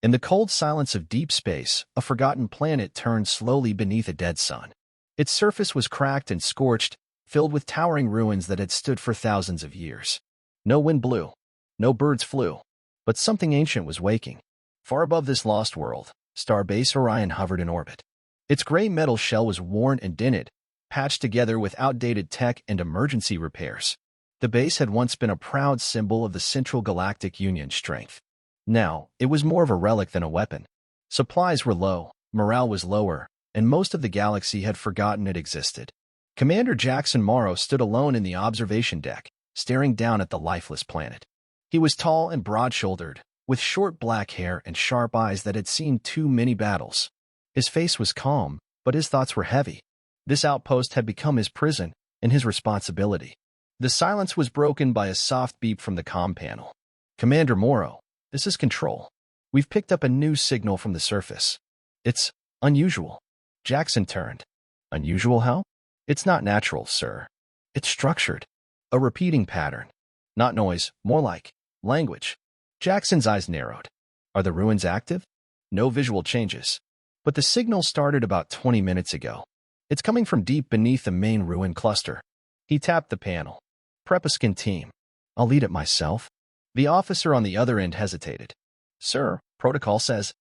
In the cold silence of deep space, a forgotten planet turned slowly beneath a dead sun. Its surface was cracked and scorched, filled with towering ruins that had stood for thousands of years. No wind blew, no birds flew, but something ancient was waking. Far above this lost world, Starbase Orion hovered in orbit. Its gray metal shell was worn and dented, patched together with outdated tech and emergency repairs. The base had once been a proud symbol of the Central Galactic Union's strength. Now, it was more of a relic than a weapon. Supplies were low, morale was lower, and most of the galaxy had forgotten it existed. Commander Jackson Morrow stood alone in the observation deck, staring down at the lifeless planet. He was tall and broad-shouldered, with short black hair and sharp eyes that had seen too many battles. His face was calm, but his thoughts were heavy. This outpost had become his prison and his responsibility. The silence was broken by a soft beep from the comm panel. "Commander Morrow, this is Control. We've picked up a new signal from the surface. It's unusual." Jackson turned. "Unusual how?" "It's not natural, sir. It's structured. A repeating pattern. Not noise, more like language." Jackson's eyes narrowed. "Are the ruins active?" "No visual changes. But the signal started about 20 minutes ago. It's coming from deep beneath the main ruin cluster." He tapped the panel. "Prep a skin team. I'll lead it myself." The officer on the other end hesitated. "Sir, protocol says."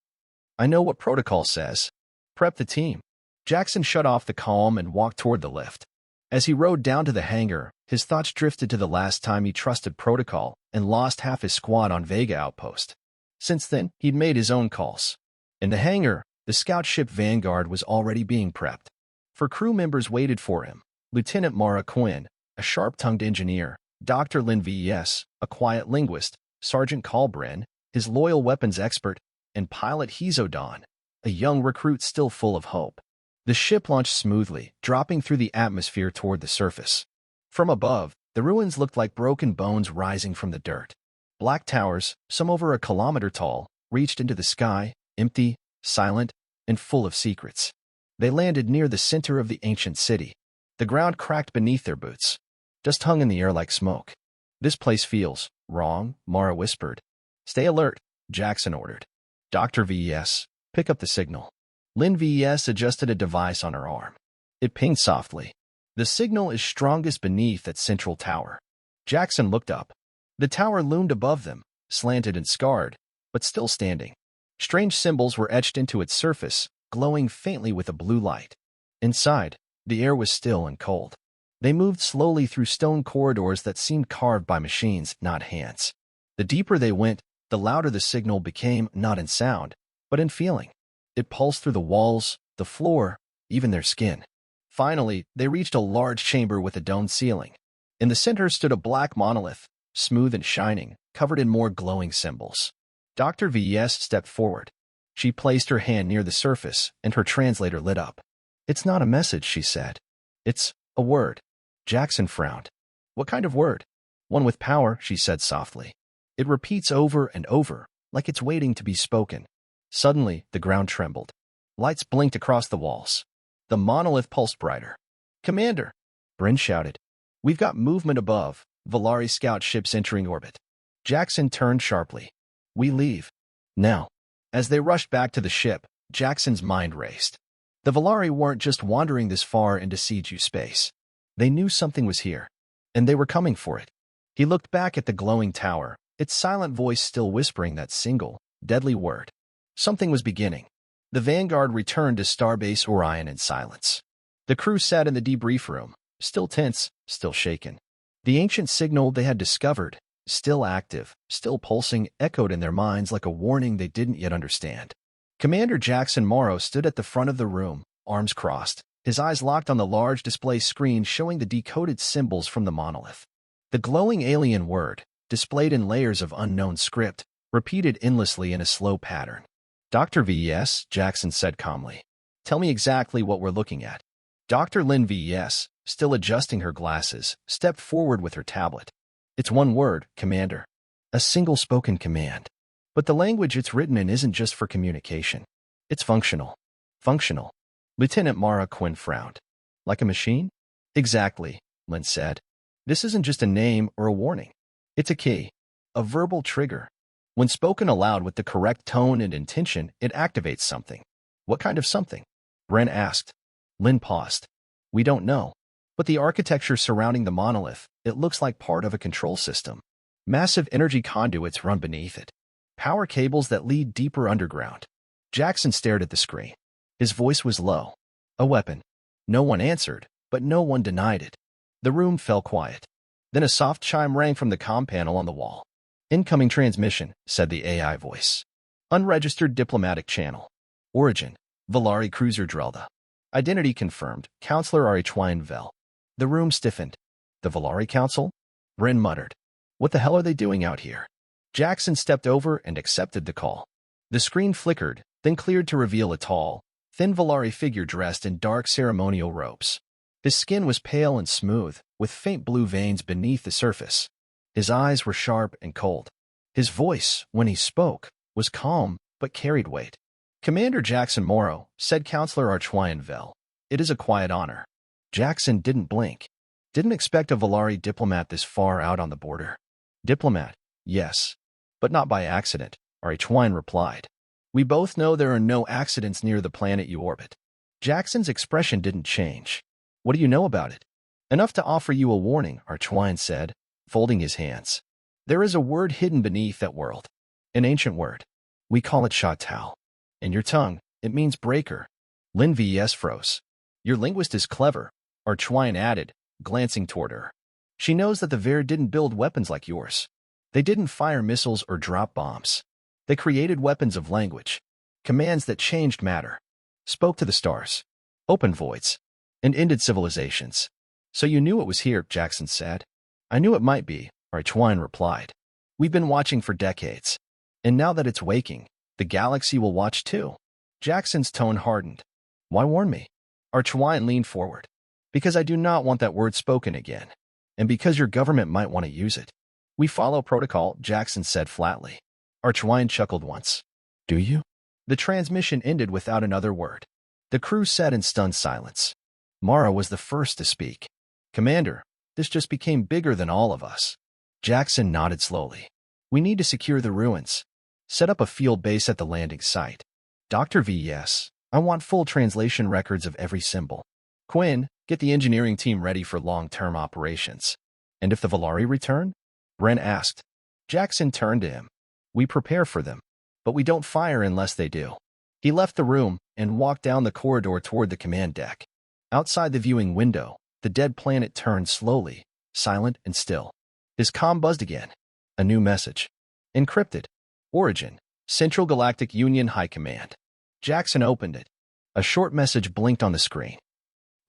"I know what protocol says. Prep the team." Jackson shut off the comm and walked toward the lift. As he rode down to the hangar, his thoughts drifted to the last time he trusted protocol and lost half his squad on Vega Outpost. Since then, he'd made his own calls. In the hangar, the scout ship Vanguard was already being prepped. For crew members waited for him: Lieutenant Mara Quinn, a sharp-tongued engineer; Dr. Lin Ves, a quiet linguist; Sergeant Kalbrin, his loyal weapons expert; and Pilot Hezodon, a young recruit still full of hope. The ship launched smoothly, dropping through the atmosphere toward the surface. From above, the ruins looked like broken bones rising from the dirt. Black towers, some over a kilometer tall, reached into the sky, empty, silent, and full of secrets. They landed near the center of the ancient city. The ground cracked beneath their boots. Dust hung in the air like smoke. "This place feels wrong," Mara whispered. "Stay alert," Jackson ordered. "Dr. Ves, pick up the signal." Lin Ves adjusted a device on her arm. It pinged softly. "The signal is strongest beneath that central tower." Jackson looked up. The tower loomed above them, slanted and scarred, but still standing. Strange symbols were etched into its surface, glowing faintly with a blue light. Inside, the air was still and cold. They moved slowly through stone corridors that seemed carved by machines, not hands. The deeper they went, the louder the signal became, not in sound, but in feeling. It pulsed through the walls, the floor, even their skin. Finally, they reached a large chamber with a domed ceiling. In the center stood a black monolith, smooth and shining, covered in more glowing symbols. Dr. Ves stepped forward. She placed her hand near the surface, and her translator lit up. "It's not a message," she said. "It's a word." Jackson frowned. "What kind of word?" "One with power," she said softly. "It repeats over and over, like it's waiting to be spoken." Suddenly, the ground trembled. Lights blinked across the walls. The monolith pulsed brighter. "Commander!" Bryn shouted. "We've got movement above, Valari scout ships entering orbit." Jackson turned sharply. "We leave. Now." As they rushed back to the ship, Jackson's mind raced. The Valari weren't just wandering this far into siege space. They knew something was here, and they were coming for it. He looked back at the glowing tower, its silent voice still whispering that single, deadly word. Something was beginning. The Vanguard returned to Starbase Orion in silence. The crew sat in the debrief room, still tense, still shaken. The ancient signal they had discovered, still active, still pulsing, echoed in their minds like a warning they didn't yet understand. Commander Jackson Morrow stood at the front of the room, arms crossed, his eyes locked on the large display screen showing the decoded symbols from the monolith. The glowing alien word, displayed in layers of unknown script, repeated endlessly in a slow pattern. "Dr. Ves," Jackson said calmly. "Tell me exactly what we're looking at." Dr. Lin Ves, still adjusting her glasses, stepped forward with her tablet. "It's one word, Commander. A single spoken command. But the language it's written in isn't just for communication. It's functional." "Functional?" Lieutenant Mara Quinn frowned. "Like a machine?" "Exactly," Lin said. "This isn't just a name or a warning. It's a key. A verbal trigger. When spoken aloud with the correct tone and intention, it activates something. What kind of something? Bren asked. Lin paused. We don't know. But the architecture surrounding the monolith, it looks like part of a control system. Massive energy conduits run beneath it. Power cables that lead deeper underground. Jackson stared at the screen. His voice was low. A weapon. No one answered, but no one denied it. The room fell quiet. Then a soft chime rang from the comm panel on the wall. Incoming transmission, said the AI voice. Unregistered diplomatic channel. Origin. Valari Cruiser Drelda. Identity confirmed. Counselor RHY Vel. The room stiffened. The Valari Council? Bren muttered. What the hell are they doing out here? Jackson stepped over and accepted the call. The screen flickered, then cleared to reveal a tall, thin Valari figure dressed in dark ceremonial robes. His skin was pale and smooth, with faint blue veins beneath the surface. His eyes were sharp and cold. His voice, when he spoke, was calm but carried weight. Commander Jackson Morrow, said Counselor RHY Vel. It is a quiet honor. Jackson didn't blink. Didn't expect a Valari diplomat this far out on the border. Diplomat, yes. But not by accident, RHY replied. We both know there are no accidents near the planet you orbit. Jackson's expression didn't change. What do you know about it? Enough to offer you a warning, RHY said, folding his hands. There is a word hidden beneath that world. An ancient word. We call it Shatal. In your tongue, it means breaker. Lin Vs froze. Your linguist is clever, RHY added, glancing toward her. She knows that the Ver didn't build weapons like yours. They didn't fire missiles or drop bombs. They created weapons of language. Commands that changed matter. Spoke to the stars. Opened voids. And ended civilizations. So you knew it was here, Jackson said. I knew it might be, RHY replied. We've been watching for decades. And now that it's waking, the galaxy will watch too. Jackson's tone hardened. Why warn me? RHY leaned forward. Because I do not want that word spoken again. And because your government might want to use it. We follow protocol, Jackson said flatly. RHY chuckled once. Do you? The transmission ended without another word. The crew sat in stunned silence. Mara was the first to speak. Commander, this just became bigger than all of us. Jackson nodded slowly. We need to secure the ruins. Set up a field base at the landing site. Dr. V, yes. I want full translation records of every symbol. Quinn, get the engineering team ready for long-term operations. And if the Valari return? Bren asked. Jackson turned to him. We prepare for them, but we don't fire unless they do. He left the room and walked down the corridor toward the command deck. Outside the viewing window, the dead planet turned slowly, silent and still. His comm buzzed again. A new message. Encrypted. Origin. Central Galactic Union High Command. Jackson opened it. A short message blinked on the screen.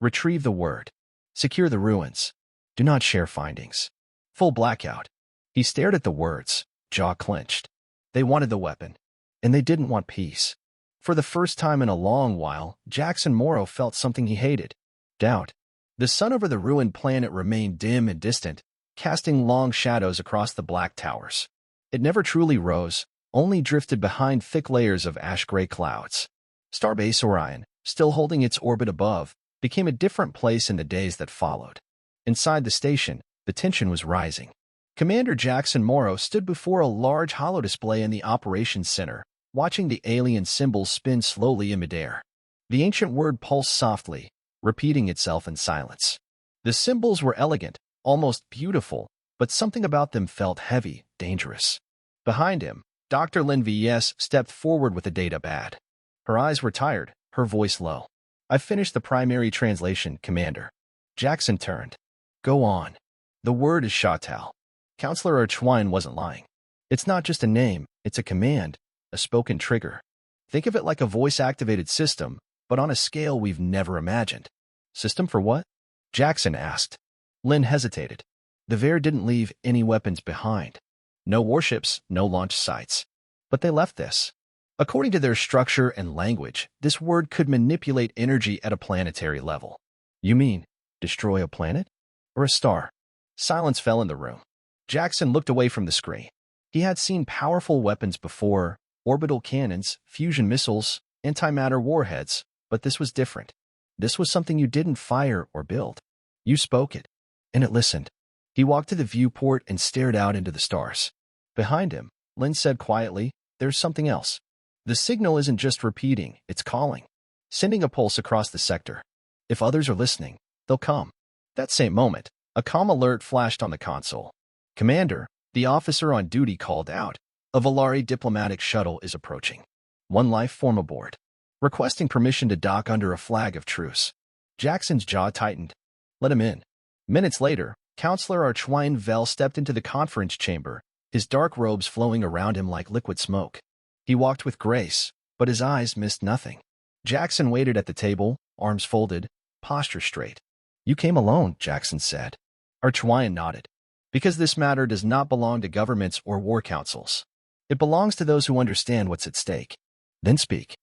Retrieve the word. Secure the ruins. Do not share findings. Full blackout. He stared at the words, jaw clenched. They wanted the weapon, and they didn't want peace. For the first time in a long while, Jackson Morrow felt something he hated. Doubt. The sun over the ruined planet remained dim and distant, casting long shadows across the black towers. It never truly rose, only drifted behind thick layers of ash-gray clouds. Starbase Orion, still holding its orbit above, became a different place in the days that followed. Inside the station, the tension was rising. Commander Jackson Morrow stood before a large holodisplay in the operations center, watching the alien symbols spin slowly in midair. The ancient word pulsed softly, repeating itself in silence. The symbols were elegant, almost beautiful, but something about them felt heavy, dangerous. Behind him, Dr. Lin Vs stepped forward with a data pad. Her eyes were tired, her voice low. I've finished the primary translation, Commander. Jackson turned. Go on. The word is Shatal. Counselor RHY wasn't lying. It's not just a name, it's a command, a spoken trigger. Think of it like a voice-activated system, but on a scale we've never imagined. System for what? Jackson asked. Lin hesitated. The Ver didn't leave any weapons behind. No warships, no launch sites. But they left this. According to their structure and language, this word could manipulate energy at a planetary level. You mean, destroy a planet? Or a star? Silence fell in the room. Jackson looked away from the screen. He had seen powerful weapons before, orbital cannons, fusion missiles, antimatter warheads, but this was different. This was something you didn't fire or build. You spoke it, and it listened. He walked to the viewport and stared out into the stars. Behind him, Lin said quietly. There's something else. The signal isn't just repeating, it's calling, sending a pulse across the sector. If others are listening, they'll come. That same moment, a comm alert flashed on the console. Commander, the officer on duty called out. A Valari diplomatic shuttle is approaching. One life form aboard. Requesting permission to dock under a flag of truce. Jackson's jaw tightened. Let him in. Minutes later, Counselor Archwine Vell stepped into the conference chamber, his dark robes flowing around him like liquid smoke. He walked with grace, but his eyes missed nothing. Jackson waited at the table, arms folded, posture straight. You came alone, Jackson said. Archwine nodded. Because this matter does not belong to governments or war councils. It belongs to those who understand what's at stake. Then speak.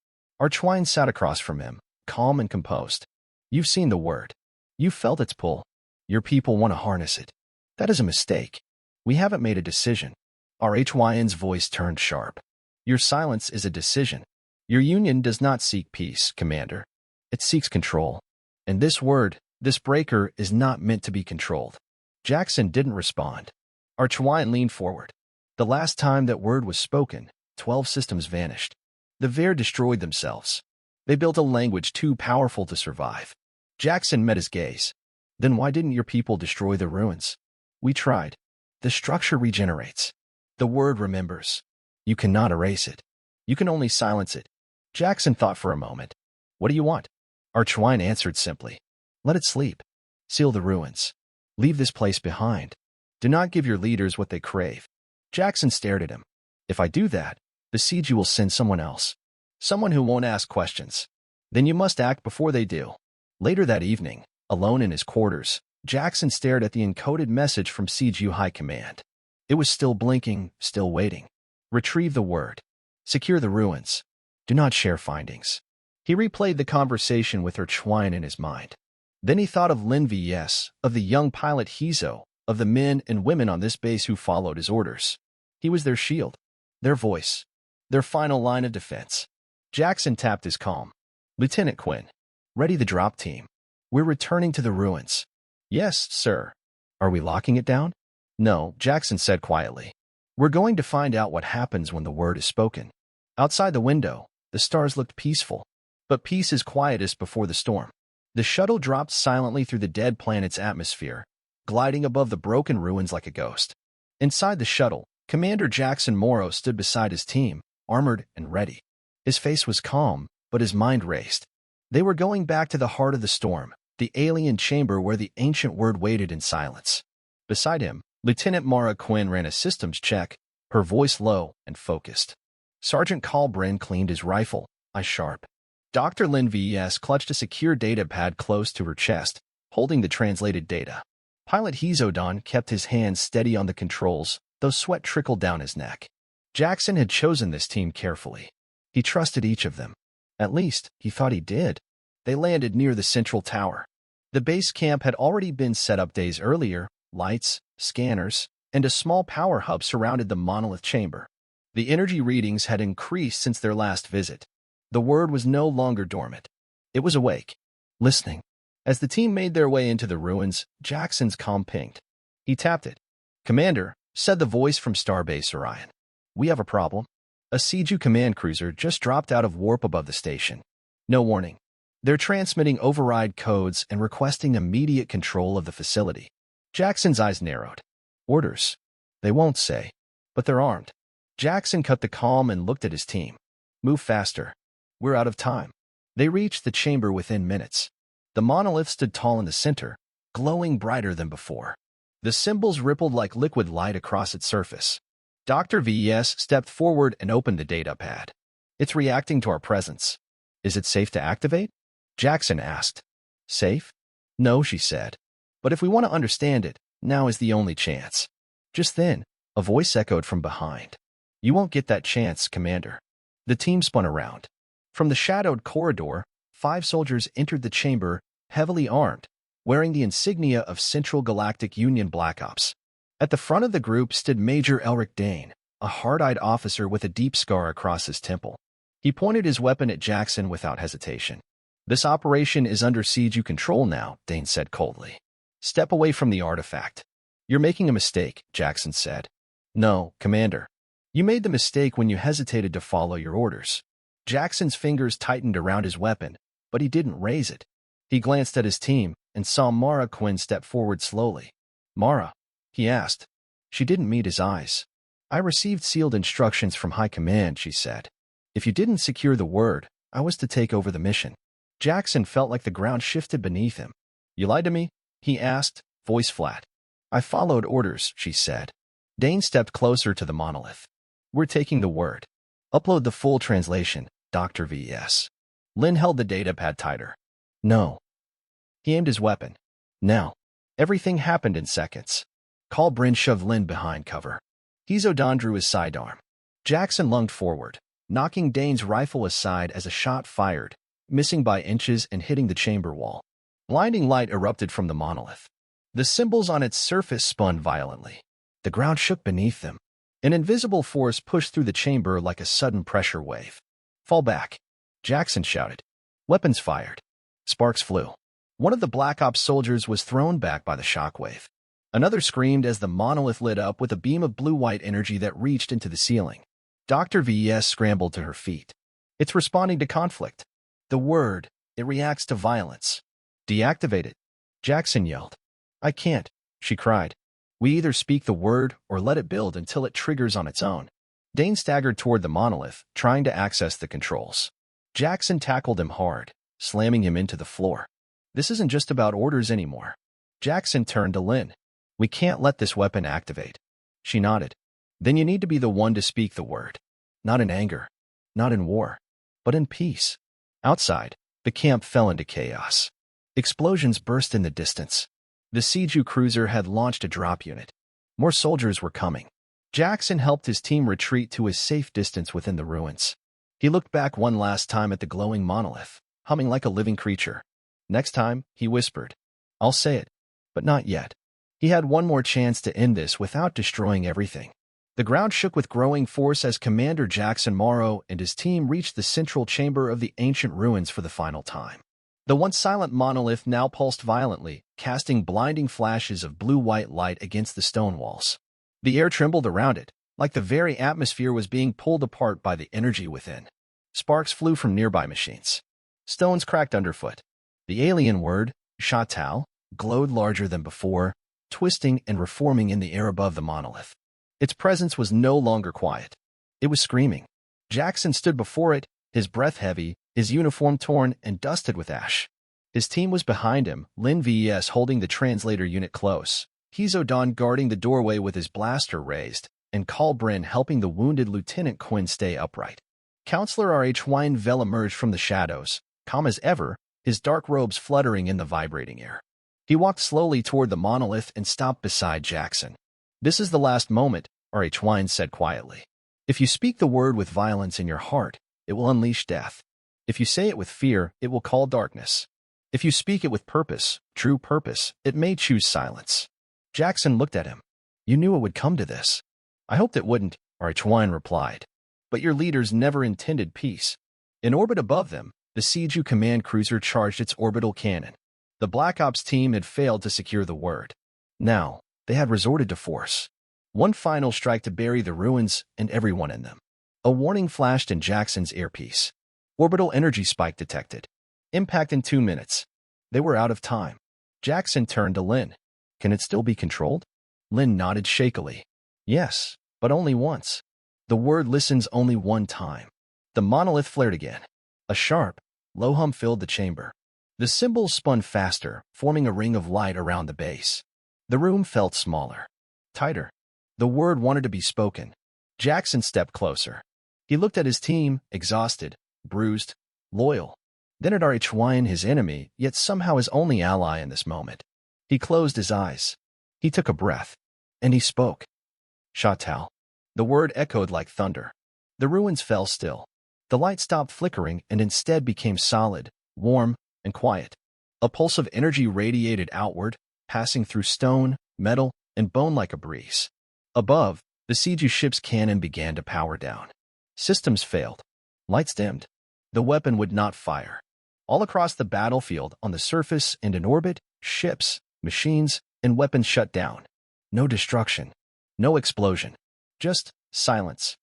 Archwine sat across from him, calm and composed. You've seen the word. You've felt its pull. Your people want to harness it. That is a mistake. We haven't made a decision. RHYN's voice turned sharp. Your silence is a decision. Your union does not seek peace, Commander. It seeks control. And this word, this breaker, is not meant to be controlled. Jackson didn't respond. Archwine leaned forward. The last time that word was spoken, 12 systems vanished. The Ver destroyed themselves. They built a language too powerful to survive. Jackson met his gaze. Then why didn't your people destroy the ruins? We tried. The structure regenerates. The word remembers. You cannot erase it. You can only silence it. Jackson thought for a moment. What do you want? Archwine answered simply. Let it sleep. Seal the ruins. Leave this place behind. Do not give your leaders what they crave. Jackson stared at him. If I do that, the siege will send someone else. Someone who won't ask questions. Then you must act before they do. Later that evening, alone in his quarters, Jackson stared at the encoded message from CGU High Command. It was still blinking, still waiting. Retrieve the word. Secure the ruins. Do not share findings. He replayed the conversation with Archwine in his mind. Then he thought of Lin Vs, of the young pilot Hizo, of the men and women on this base who followed his orders. He was their shield, their voice, their final line of defense. Jackson tapped his comm. Lieutenant Quinn, ready the drop team. We're returning to the ruins. Yes, sir. Are we locking it down? No, Jackson said quietly. We're going to find out what happens when the word is spoken. Outside the window, the stars looked peaceful. But peace is quietest before the storm. The shuttle dropped silently through the dead planet's atmosphere, gliding above the broken ruins like a ghost. Inside the shuttle, Commander Jackson Morrow stood beside his team, armored and ready. His face was calm, but his mind raced. They were going back to the heart of the storm, the alien chamber where the ancient word waited in silence. Beside him, Lieutenant Mara Quinn ran a systems check, her voice low and focused. Sergeant Colbrin cleaned his rifle, eyes sharp. Dr. Lin Vs clutched a secure data pad close to her chest, holding the translated data. Pilot Hizodon kept his hands steady on the controls, though sweat trickled down his neck. Jackson had chosen this team carefully. He trusted each of them. At least, he thought he did. They landed near the central tower. The base camp had already been set up days earlier. Lights, scanners, and a small power hub surrounded the monolith chamber. The energy readings had increased since their last visit. The word was no longer dormant. It was awake, listening. As the team made their way into the ruins, Jackson's comm pinged. He tapped it. Commander, said the voice from Starbase Orion. We have a problem. A Siege command cruiser just dropped out of warp above the station. No warning. They're transmitting override codes and requesting immediate control of the facility. Jackson's eyes narrowed. Orders. They won't say. But they're armed. Jackson cut the comm and looked at his team. Move faster. We're out of time. They reached the chamber within minutes. The monolith stood tall in the center, glowing brighter than before. The symbols rippled like liquid light across its surface. Dr. Vs stepped forward and opened the data pad. It's reacting to our presence. Is it safe to activate? Jackson asked. Safe? No, she said. But if we want to understand it, now is the only chance. Just then, a voice echoed from behind. You won't get that chance, Commander. The team spun around. From the shadowed corridor, 5 soldiers entered the chamber, heavily armed, wearing the insignia of Central Galactic Union Black Ops. At the front of the group stood Major Elric Dane, a hard-eyed officer with a deep scar across his temple. He pointed his weapon at Jackson without hesitation. This operation is under siege control now, Dane said coldly. Step away from the artifact. You're making a mistake, Jackson said. No, Commander. You made the mistake when you hesitated to follow your orders. Jackson's fingers tightened around his weapon, but he didn't raise it. He glanced at his team and saw Mara Quinn step forward slowly. "Mara?" he asked. She didn't meet his eyes. "I received sealed instructions from High Command," she said. "If you didn't secure the word, I was to take over the mission." Jackson felt like the ground shifted beneath him. "You lied to me?" he asked, voice flat. "I followed orders," she said. Dane stepped closer to the monolith. "We're taking the word. Upload the full translation, Dr. VS." Lin held the datapad tighter. "No." He aimed his weapon. "Now." Everything happened in seconds. Call Bryn shoved Lin behind cover. Hizodon drew his sidearm. Jackson lunged forward, knocking Dane's rifle aside as a shot fired, missing by inches and hitting the chamber wall. Blinding light erupted from the monolith. The symbols on its surface spun violently. The ground shook beneath them. An invisible force pushed through the chamber like a sudden pressure wave. "Fall back," Jackson shouted. Weapons fired. Sparks flew. One of the Black Ops soldiers was thrown back by the shockwave. Another screamed as the monolith lit up with a beam of blue-white energy that reached into the ceiling. Dr. VS scrambled to her feet. "It's responding to conflict. The word, it reacts to violence." "Deactivate it," Jackson yelled. "I can't," she cried. "We either speak the word or let it build until it triggers on its own." Dane staggered toward the monolith, trying to access the controls. Jackson tackled him hard, slamming him into the floor. "This isn't just about orders anymore." Jackson turned to Lin. "We can't let this weapon activate." She nodded. "Then you need to be the one to speak the word. Not in anger, not in war, but in peace." Outside, the camp fell into chaos. Explosions burst in the distance. The Seiju cruiser had launched a drop unit. More soldiers were coming. Jackson helped his team retreat to a safe distance within the ruins. He looked back one last time at the glowing monolith, humming like a living creature. "Next time," he whispered. "I'll say it, but not yet." He had one more chance to end this without destroying everything. The ground shook with growing force as Commander Jackson Morrow and his team reached the central chamber of the ancient ruins for the final time. The once silent monolith now pulsed violently, casting blinding flashes of blue-white light against the stone walls. The air trembled around it, like the very atmosphere was being pulled apart by the energy within. Sparks flew from nearby machines. Stones cracked underfoot. The alien word, Shatao, glowed larger than before, twisting and reforming in the air above the monolith. Its presence was no longer quiet. It was screaming. Jackson stood before it, his breath heavy, his uniform torn and dusted with ash. His team was behind him, Lin VS holding the translator unit close, Hizodon guarding the doorway with his blaster raised, and Bryn helping the wounded Lieutenant Quinn stay upright. Counselor RHY Vel emerged from the shadows, calm as ever, his dark robes fluttering in the vibrating air. He walked slowly toward the monolith and stopped beside Jackson. "This is the last moment," RHY said quietly. "If you speak the word with violence in your heart, it will unleash death. If you say it with fear, it will call darkness. If you speak it with purpose, true purpose, it may choose silence." Jackson looked at him. "You knew it would come to this." "I hoped it wouldn't," RHY replied. "But your leaders never intended peace." In orbit above them, the Seiju command cruiser charged its orbital cannon. The Black Ops team had failed to secure the word. Now, they had resorted to force. One final strike to bury the ruins and everyone in them. A warning flashed in Jackson's earpiece. Orbital energy spike detected. Impact in 2 minutes. They were out of time. Jackson turned to Lin. "Can it still be controlled?" Lin nodded shakily. "Yes, but only once. The word listens only one time." The monolith flared again. A sharp, low hum filled the chamber. The symbols spun faster, forming a ring of light around the base. The room felt smaller, tighter. The word wanted to be spoken. Jackson stepped closer. He looked at his team, exhausted, bruised, loyal. Then at RHY, his enemy, yet somehow his only ally in this moment. He closed his eyes. He took a breath. And he spoke. "Shatao." The word echoed like thunder. The ruins fell still. The light stopped flickering and instead became solid, warm, and quiet. A pulse of energy radiated outward, passing through stone, metal, and bone like a breeze. Above, the Seiju ship's cannon began to power down. Systems failed. Lights dimmed. The weapon would not fire. All across the battlefield, on the surface and in orbit, ships, machines, and weapons shut down. No destruction. No explosion. Just silence.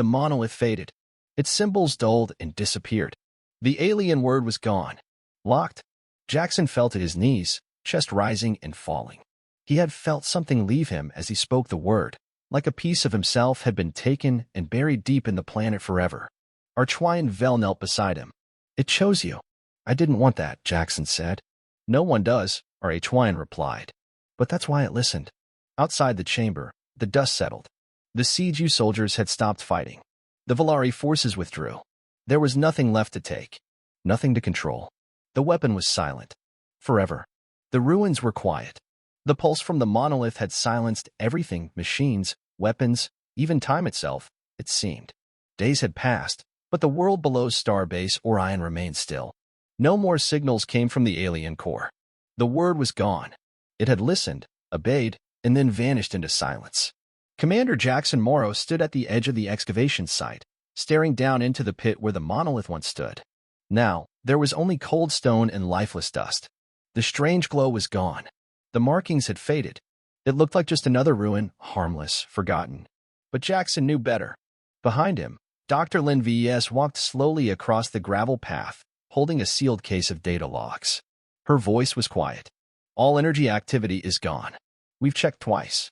The monolith faded. Its symbols dulled and disappeared. The alien word was gone. Locked. Jackson fell to his knees, chest rising and falling. He had felt something leave him as he spoke the word, like a piece of himself had been taken and buried deep in the planet forever. HFY Vel knelt beside him. It chose you. I didn't want that, Jackson said. No one does, HFY replied. But that's why it listened. Outside the chamber, the dust settled. The siege soldiers had stopped fighting. The Valari forces withdrew. There was nothing left to take. Nothing to control. The weapon was silent. Forever. The ruins were quiet. The pulse from the monolith had silenced everything, machines, weapons, even time itself, it seemed. Days had passed, but the world below Starbase Orion remained still. No more signals came from the alien core. The word was gone. It had listened, obeyed, and then vanished into silence. Commander Jackson Morrow stood at the edge of the excavation site, staring down into the pit where the monolith once stood. Now, there was only cold stone and lifeless dust. The strange glow was gone. The markings had faded. It looked like just another ruin, harmless, forgotten. But Jackson knew better. Behind him, Dr. Lin Vs walked slowly across the gravel path, holding a sealed case of data logs. Her voice was quiet. All energy activity is gone. We've checked twice.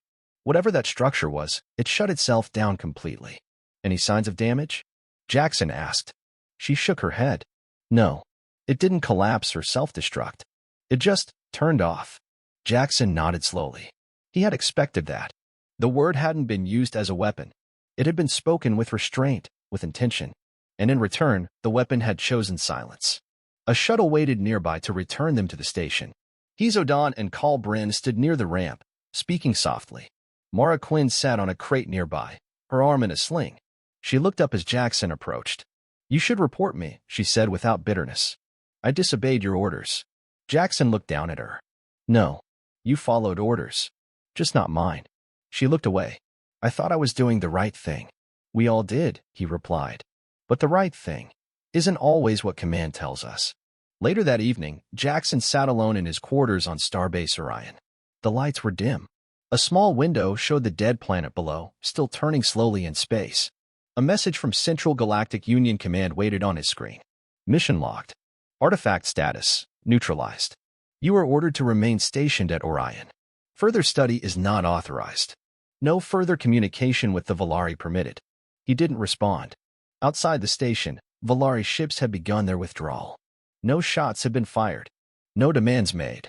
Whatever that structure was, it shut itself down completely. Any signs of damage? Jackson asked. She shook her head. No. It didn't collapse or self-destruct. It just turned off. Jackson nodded slowly. He had expected that. The word hadn't been used as a weapon. It had been spoken with restraint, with intention. And in return, the weapon had chosen silence. A shuttle waited nearby to return them to the station. Hezodon and Call Bryn stood near the ramp, speaking softly. Mara Quinn sat on a crate nearby, her arm in a sling. She looked up as Jackson approached. You should report me, she said without bitterness. I disobeyed your orders. Jackson looked down at her. No. You followed orders. Just not mine. She looked away. I thought I was doing the right thing. We all did, he replied. But the right thing isn't always what command tells us. Later that evening, Jackson sat alone in his quarters on Starbase Orion. The lights were dim. A small window showed the dead planet below, still turning slowly in space. A message from Central Galactic Union Command waited on his screen. Mission logged. Artifact status neutralized. You are ordered to remain stationed at Orion. Further study is not authorized. No further communication with the Valari permitted. He didn't respond. Outside the station, Valari ships had begun their withdrawal. No shots had been fired. No demands made.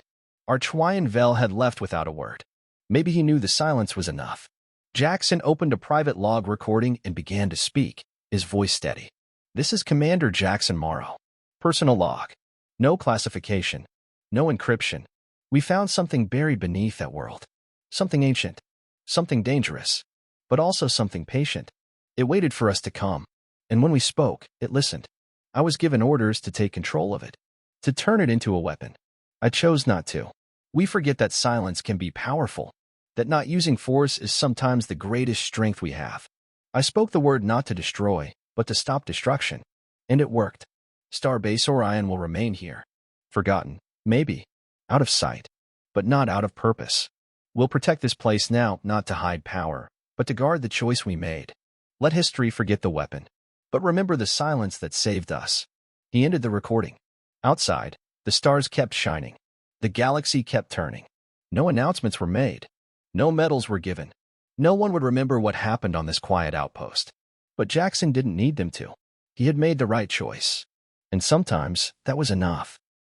HFY Vel had left without a word. Maybe he knew the silence was enough. Jackson opened a private log recording and began to speak, his voice steady. This is Commander Jackson Morrow. Personal log. No classification. No encryption. We found something buried beneath that world. Something ancient. Something dangerous. But also something patient. It waited for us to come. And when we spoke, it listened. I was given orders to take control of it. To turn it into a weapon. I chose not to. We forget that silence can be powerful. That not using force is sometimes the greatest strength we have. I spoke the word not to destroy, but to stop destruction. And it worked. Starbase Orion will remain here. Forgotten, maybe. Out of sight. But not out of purpose. We'll protect this place now, not to hide power, but to guard the choice we made. Let history forget the weapon. But remember the silence that saved us. He ended the recording. Outside, the stars kept shining. The galaxy kept turning. No announcements were made. No medals were given. No one would remember what happened on this quiet outpost. But Jackson didn't need them to. He had made the right choice. And sometimes, that was enough.